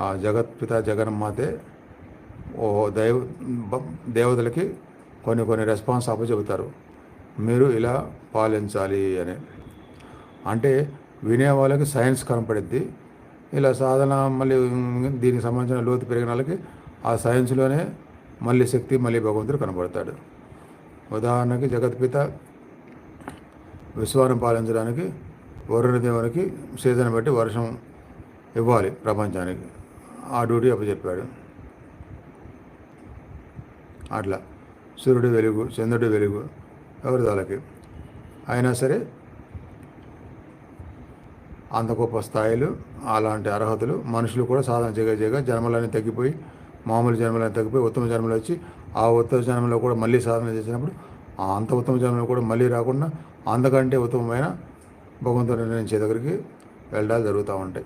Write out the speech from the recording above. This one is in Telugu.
ఆ జగత్పిత జగన్మాతే ఓ దేవతలకి కొన్ని రెస్పాన్స్ అప్పచెబుతారు, మీరు ఇలా పాలించాలి అని. అంటే వినే వాళ్ళకి సైన్స్ కనపడిద్ది, ఇలా సాధన మళ్ళీ దీనికి సంబంధించిన లోతు పెరిగిన వాళ్ళకి ఆ సైన్స్లోనే మళ్ళీ శక్తి, మళ్ళీ భగవంతుడు కనపడతాడు. ఉదాహరణకి జగత్పిత విశ్వాన్ని పాలించడానికి వరుణదేవునికి సీజన్ బట్టి వర్షం ఇవ్వాలి ప్రపంచానికి, ఆ డ్యూటీ అప్పచెప్పాడు. అట్లా సూర్యుడి వెలుగు, చంద్రుడి వెలుగు ఎవరి వాళ్ళకి. అయినా సరే అంత గొప్ప స్థాయిలు, అలాంటి అర్హతలు మనుషులు కూడా సాధన చేయగా జన్మలన్నీ తగ్గిపోయి, మామూలు జన్మలన్నీ తగ్గిపోయి ఉత్తమ జన్మలు వచ్చి, ఆ ఉత్తమ జన్మలో కూడా మళ్ళీ సాధన చేసినప్పుడు అంత ఉత్తమ జన్మలో కూడా మళ్ళీ రాకుండా అంతకంటే ఉత్తమమైన భగవంతుడు నిర్ణయించే దగ్గరికి వెళ్ళడాలు జరుగుతూ ఉంటాయి.